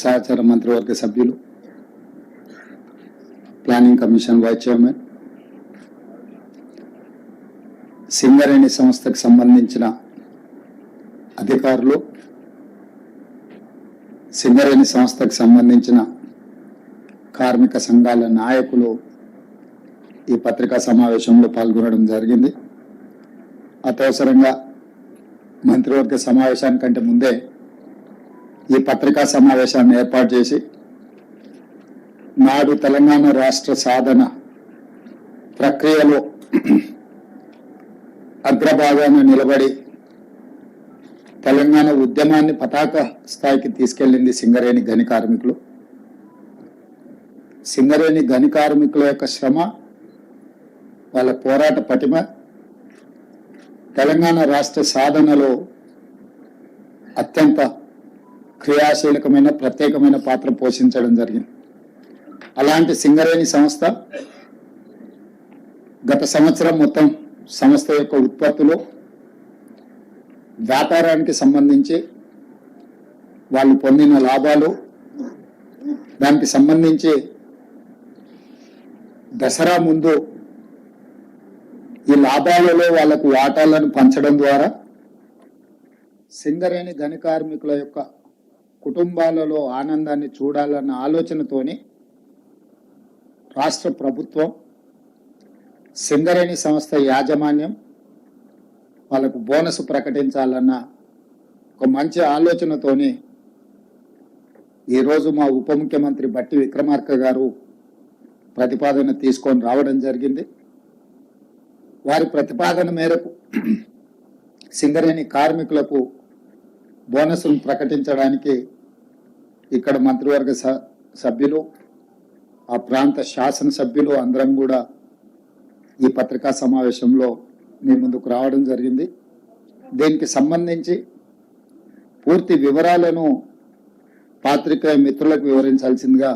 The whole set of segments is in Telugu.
సహచర మంత్రివర్గ సభ్యులు, planning commission vice chairman, Singareni సంస్థకు సంబంధించిన అధికారులు, సింగరేణి సంస్థకు సంబంధించిన కార్మిక సంఘాల నాయకులు ఈ పత్రికా సమావేశంలో పాల్గొనడం జరిగింది. అత్యవసరంగా మంత్రివర్గ సమావేశానికంటే ముందే ఈ పత్రికా సమావేశాన్ని ఏర్పాటు చేసి నాడు తెలంగాణ రాష్ట్ర సాధన ప్రక్రియలో అగ్రభాగాన నిలబడి తెలంగాణ ఉద్యమాన్ని పతాక స్థాయికి తీసుకెళ్లింది సింగరేణి గని కార్మికులు. సింగరేణి గని కార్మికుల యొక్క శ్రమ, వాళ్ళ పోరాట పటిమ తెలంగాణ రాష్ట్ర సాధనలో అత్యంత క్రియాశీలకమైన ప్రత్యేకమైన పాత్ర పోషించడం జరిగింది. అలాంటి సింగరేణి సంస్థ గత సంవత్సరం మొత్తం సంస్థ యొక్క ఉత్పత్తులు, వ్యాపారానికి సంబంధించి వాళ్ళు పొందిన లాభాలు, దానికి సంబంధించి దసరా ముందు ఈ లాభాలలో వాళ్లకు వాటాలను పంచడం ద్వారా సింగరేణి గని కార్మికుల యొక్క కుటుంబాలలో ఆనందాన్ని చూడాలన్న ఆలోచనతోని రాష్ట్ర ప్రభుత్వం, సింగరేణి సంస్థ యాజమాన్యం వాళ్ళకు బోనస్ ప్రకటించాలన్న ఒక మంచి ఆలోచనతోని ఈరోజు మా ఉప ముఖ్యమంత్రి బట్టి విక్రమార్క గారు ప్రతిపాదన తీసుకొని రావడం జరిగింది. వారి ప్రతిపాదన మేరకు సింగరేణి కార్మికులకు బోనస్ను ప్రకటించడానికి ఇక్కడ మంత్రివర్గ సభ్యులు, ఆ ప్రాంత శాసనసభ్యులు అందరం కూడా ఈ పత్రికా సమావేశంలో మీ ముందుకు రావడం జరిగింది. దీనికి సంబంధించి పూర్తి వివరాలను పాత్రికేయ మిత్రులకు వివరించాల్సిందిగా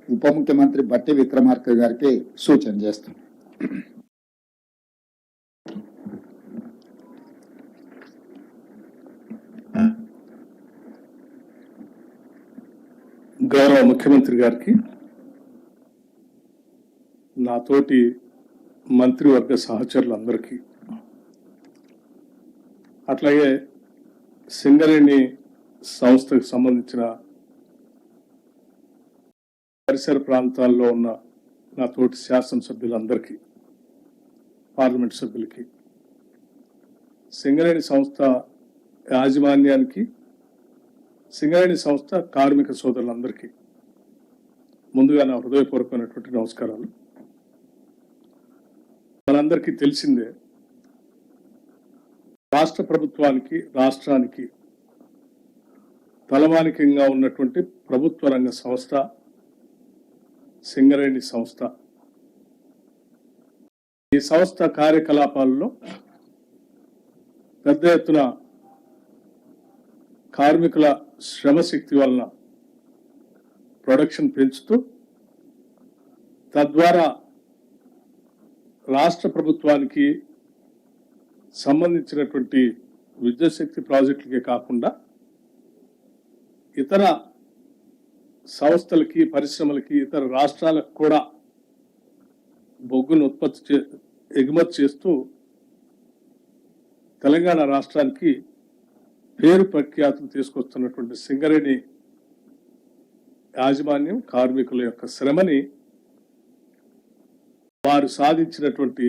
ఉప ముఖ్యమంత్రి బట్టి విక్రమార్క గారికి సూచన చేస్తున్నాం. గౌరవ ముఖ్యమంత్రి గారికి, నాతోటి మంత్రివర్గ సహచరులందరికీ, అట్లాగే సింగరేణి సంస్థకు సంబంధించిన పరిసర ప్రాంతాల్లో ఉన్న నా తోటి శాసనసభ్యులందరికీ, పార్లమెంట్ సభ్యులకి, సింగరేణి సంస్థ యాజమాన్యానికి, సింగరేణి సంస్థ కార్మిక సోదరులందరికీ ముందుగా నా హృదయపూర్వకమైనటువంటి నమస్కారాలు. మనందరికీ తెలిసిందే, రాష్ట్ర ప్రభుత్వానికి, రాష్ట్రానికి తలమానికంగా ఉన్నటువంటి ప్రభుత్వ రంగ సంస్థ సింగరేణి సంస్థ. ఈ సంస్థ కార్యకలాపాలలో పెద్ద ఎత్తున కార్మికుల శ్రమశక్తి వలన ప్రొడక్షన్ పెంచుతూ, తద్వారా రాష్ట్ర ప్రభుత్వానికి సంబంధించినటువంటి విద్యుత్ శక్తి ప్రాజెక్టులకే కాకుండా ఇతర సంస్థలకి, పరిశ్రమలకి, ఇతర రాష్ట్రాలకు కూడా బొగ్గును ఎగుమతి చేస్తూ తెలంగాణ రాష్ట్రానికి పేరు ప్రఖ్యాతులు తీసుకొస్తున్నటువంటి సింగరేణి యాజమాన్యం కార్మికుల యొక్క శ్రమని, వారు సాధించినటువంటి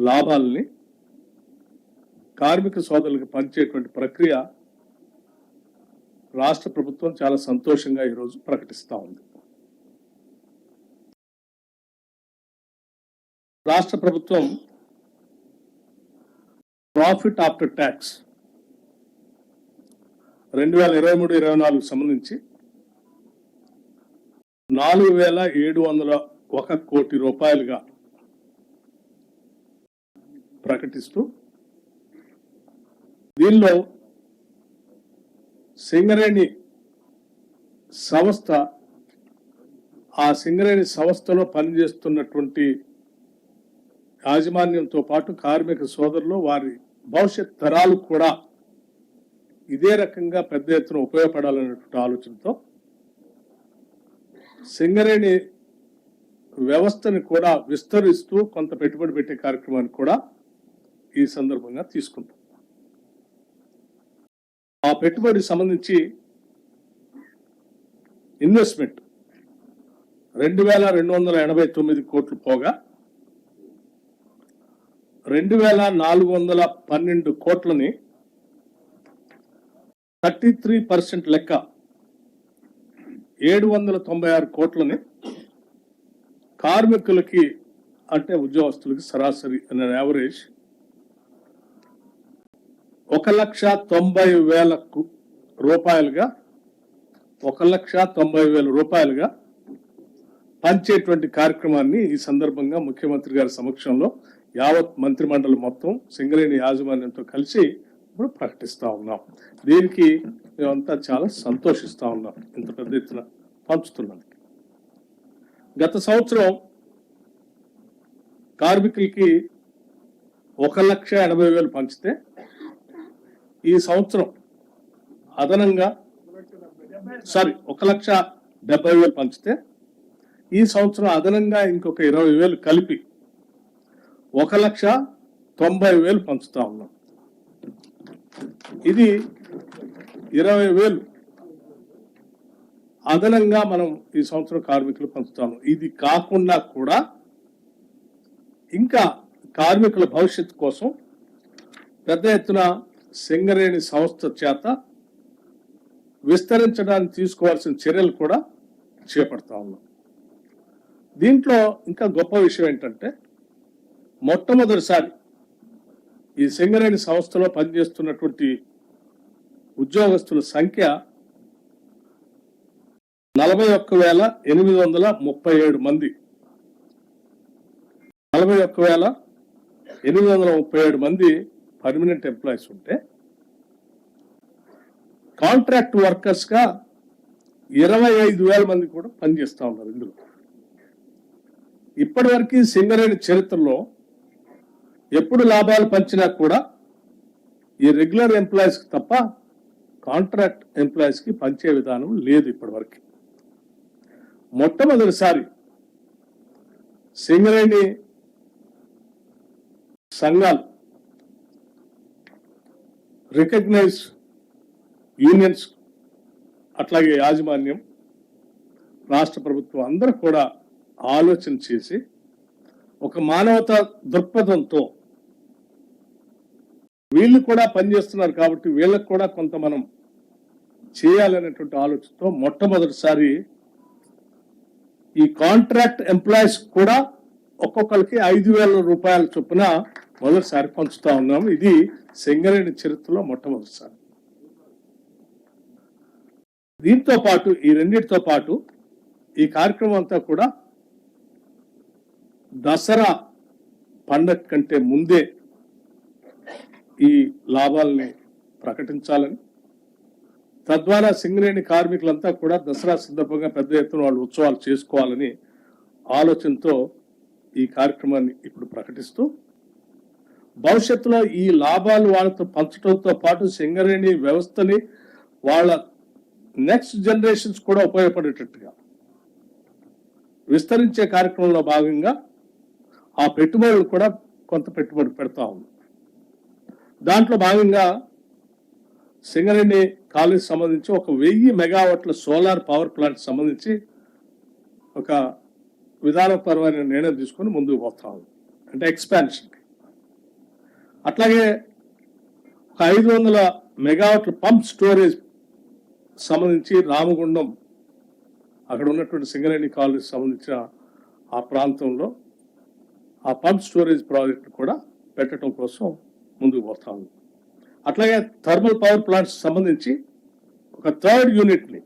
లాభాలని కార్మిక సోదరులకు పంచేటువంటి ప్రక్రియ రాష్ట్ర ప్రభుత్వం చాలా సంతోషంగా ఈరోజు ప్రకటిస్తూ ఉంది. రాష్ట్ర ప్రభుత్వం ప్రాఫిట్ ఆఫ్టర్ ట్యాక్స్ 2023-24 సంబంధించి 4,701 కోటి రూపాయలుగా ప్రకటిస్తూ, దీనిలో సింగరేణి సంస్థ, ఆ సింగరేణి సంస్థలో పనిచేస్తున్నటువంటి యాజమాన్యంతో పాటు కార్మిక సోదరులు, వారి భవిష్యత్ తరాలు కూడా ఇదే రకంగా పెద్ద ఎత్తున ఉపయోగపడాలనేటువంటి ఆలోచనతో సింగరేణి వ్యవస్థని కూడా విస్తరిస్తూ కొంత పెట్టుబడి పెట్టే కార్యక్రమాన్ని కూడా ఈ సందర్భంగా తీసుకుంటాం. ఆ పెట్టుబడికి సంబంధించి ఇన్వెస్ట్మెంట్ 2,289 కోట్లు పోగా 2,412 కోట్లని 33% లెక్క 796 కోట్లని కార్మికులకి అంటే ఉద్యోగస్తులకి సరాసరి అనే యావరేజ్ 1,90,000 రూపాయలుగా 1,90,000 రూపాయలుగా పంచేటువంటి కార్యక్రమాన్ని ఈ సందర్భంగా ముఖ్యమంత్రి గారి సమక్షంలో యావత్ మంత్రిమండలి మొత్తం సింగరేణి యాజమాన్యంతో కలిసి ఇప్పుడు ప్రకటిస్తా ఉన్నాం. దీనికి మేమంతా చాలా సంతోషిస్తా ఉన్నాం, ఇంత పెద్ద ఎత్తున పంచుతున్నాం. గత సంవత్సరం కార్మికులకి 1,80,000 పంచితే ఈ సంవత్సరం అదనంగా 1,70,000 పంచితే ఈ సంవత్సరం అదనంగా ఇంకొక 20,000 కలిపి 1,90,000 పంచుతా ఉన్నాం. ఇది 20,000 అదనంగా మనం ఈ సంవత్సరం కార్మికులు పంచుతాము. ఇది కాకుండా కూడా ఇంకా కార్మికుల భవిష్యత్తు కోసం పెద్ద ఎత్తున సింగరేణి సంస్థ చేత విస్తరించడానికి తీసుకోవాల్సిన చర్యలు కూడా చేపడతా ఉన్నాం. దీంట్లో ఇంకా గొప్ప విషయం ఏంటంటే మొట్టమొదటిసారి ఈ సింగరేణి సంస్థలో పనిచేస్తున్నటువంటి ఉద్యోగస్తుల సంఖ్య 41,837 మంది. 41,837 మంది పర్మనెంట్ ఎంప్లాయీస్ ఉంటే కాంట్రాక్ట్ వర్కర్స్ గా 25,000 మంది కూడా పనిచేస్తా ఉన్నారు. ఇందులో ఇప్పటివరకు సింగరేణి చరిత్రలో ఎప్పుడు లాభాలు పంచినా కూడా ఈ రెగ్యులర్ ఎంప్లాయీస్ కి తప్ప కాంట్రాక్ట్ ఎంప్లాయీస్ కి పంచే విధానం లేదు. ఇప్పటివరకు మొట్టమొదటిసారి సింగరేణి సంఘాలు, రికగ్నైజ్ యూనియన్స్, అట్లాగే యాజమాన్యం, రాష్ట్ర ప్రభుత్వం అందరూ కూడా ఆలోచన చేసి ఒక మానవతా దృక్పథంతో వీళ్ళు కూడా పనిచేస్తున్నారు కాబట్టి వీళ్ళకు కూడా కొంత మనం చేయాలనేటువంటి ఆలోచనతో మొట్టమొదటిసారి ఈ కాంట్రాక్ట్ ఎంప్లాయీస్ కూడా ఒక్కొక్కరికి 5,000 రూపాయల చొప్పున మొదటిసారి పంచుతా ఉన్నాం. ఇది సింగరేణి చరిత్రలో మొట్టమొదటిసారి. దీంతో పాటు ఈ రెండింటితో పాటు ఈ కార్యక్రమం అంతా కూడా దసరా పండగ కంటే ముందే ఈ లాభాలని ప్రకటించాలని, తద్వారా సింగరేణి కార్మికులంతా కూడా దసరా సందర్భంగా పెద్ద ఎత్తున వాళ్ళు ఉత్సవాలు చేసుకోవాలని ఆలోచనతో ఈ కార్యక్రమాన్ని ఇప్పుడు ప్రకటిస్తూ భవిష్యత్తులో ఈ లాభాలు వాళ్ళతో పంచడంతో పాటు సింగరేణి వ్యవస్థని వాళ్ళ నెక్స్ట్ జనరేషన్స్ కూడా ఉపయోగపడేటట్టుగా విస్తరించే కార్యక్రమంలో భాగంగా ఆ పెట్టుబడులు కూడా కొంత పెట్టుబడి పెడతా ఉంది. దాంట్లో భాగంగా సింగరేణి కాలేజ్ సంబంధించి 1,000 మెగావాట్ల సోలార్ పవర్ ప్లాంట్ సంబంధించి ఒక విధానపరమైన నిర్ణయం తీసుకొని ముందుకు పోతా ఉంది, అంటే ఎక్స్పాన్షన్. అట్లాగే 500 మెగావాట్ల పంప్ స్టోరేజ్ సంబంధించి రామగుండం అక్కడ ఉన్నటువంటి సింగరేణి కాలేజ్ సంబంధించిన ఆ ప్రాంతంలో ఆ పంప్ స్టోరేజ్ ప్రాజెక్ట్ కూడా పెట్టడం కోసం ముందుకు పోతా ఉంది. అట్లాగే థర్మల్ పవర్ ప్లాంట్స్ సంబంధించి ఒక 3rd యూనిట్ని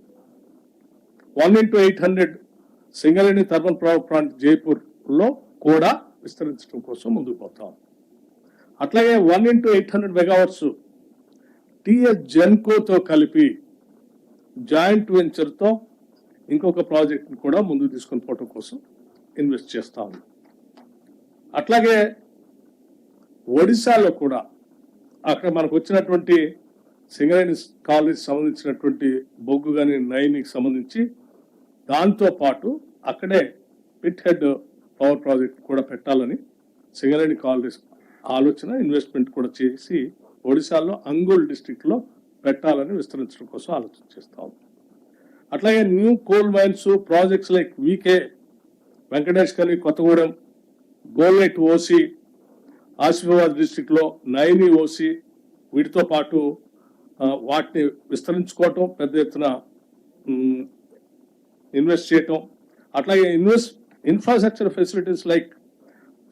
1x800 Singareni thermal power plant జైపూర్లో కూడా విస్తరించడం కోసం ముందుకు పోతాం. అట్లాగే 1x800 మెగావాట్స్ టిఎస్ జెన్కోతో కలిపి జాయింట్ వెంచర్తో ఇంకొక ప్రాజెక్ట్ని కూడా ముందుకు తీసుకొని పోవడం కోసం ఇన్వెస్ట్ చేస్తా ఉంది. అట్లాగే ఒడిశాలో కూడా అక్కడ మనకు వచ్చినటువంటి సింగరేణి కాలేజ్ సంబంధించినటువంటి బొగ్గు కానీ నైన్కి సంబంధించి దాంతో పాటు అక్కడే పిట్ హెడ్ పవర్ ప్రాజెక్ట్ కూడా పెట్టాలని సింగరేణి కాలనీస్ ఆలోచన ఇన్వెస్ట్మెంట్ కూడా చేసి ఒడిశాలో అంగుల్ డిస్ట్రిక్ట్లో పెట్టాలని విస్తరించడం కోసం ఆలోచన చేస్తా ఉంది. అట్లాగే new coal mines projects like VK Venkatesh కని కొత్తగూడెం, గోల్నెట్ ఓసి, ఆసిఫాబాద్ డిస్ట్రిక్ట్లో నైని ఓసి, వీటితో పాటు వాటిని విస్తరించుకోవటం, పెద్ద ఎత్తున ఇన్వెస్ట్ చేయటం, అట్లాగే infrastructure facilities like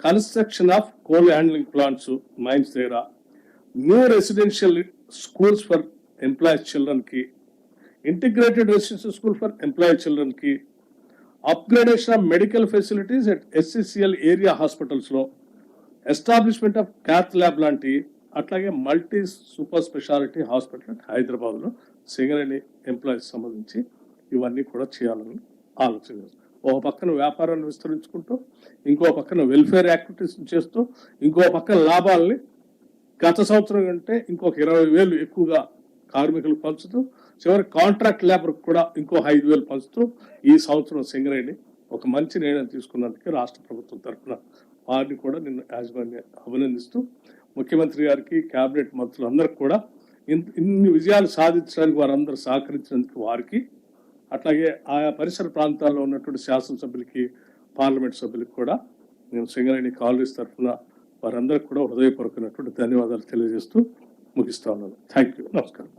construction of coal handling plants mines దగ్గర, new residential schools for employees చిల్డ్రన్కి, integrated residential school for employee చిల్డ్రన్కి, upgradation of medical facilities at SCCL area హాస్పిటల్స్లో, ఎస్టాబ్లిష్మెంట్ ఆఫ్ క్యాత్ ల్యాబ్ లాంటి, అట్లాగే మల్టీ సూపర్ స్పెషాలిటీ హాస్పిటల్ హైదరాబాద్లో సింగరేణి ఎంప్లాయీస్ సంబంధించి ఇవన్నీ కూడా చేయాలని ఆలోచన చేస్తాం. ఒక పక్కన వ్యాపారాన్ని విస్తరించుకుంటూ, ఇంకో పక్కన వెల్ఫేర్ యాక్టివిటీస్ చేస్తూ, ఇంకో పక్కన లాభాలని గత సంవత్సరం కంటే ఇంకొక 20,000 ఎక్కువగా కార్మికులు పంచుతూ, చివరి కాంట్రాక్ట్ లేబర్కి కూడా ఇంకో 5,000 పంచుతూ ఈ సంవత్సరం సింగరేణి ఒక మంచి నిర్ణయం తీసుకున్నందుకు రాష్ట్ర ప్రభుత్వం తరఫున వారిని కూడా నిన్న యాజమాన్య అభినందిస్తూ, ముఖ్యమంత్రి గారికి, కేబినెట్ మంత్రులందరికీ కూడా ఇన్ని విజయాలు సాధించడానికి వారందరూ సహకరించినందుకు వారికి, అట్లాగే ఆయా పరిసర ప్రాంతాల్లో ఉన్నటువంటి శాసనసభ్యులకి, పార్లమెంట్ సభ్యులకి కూడా నేను సింగరేణి కాలనీస్ తరఫున వారందరికీ కూడా హృదయపూర్వకమైనటువంటి ధన్యవాదాలు తెలియజేస్తూ ముగిస్తా ఉన్నాను. Thank you. నమస్కారం.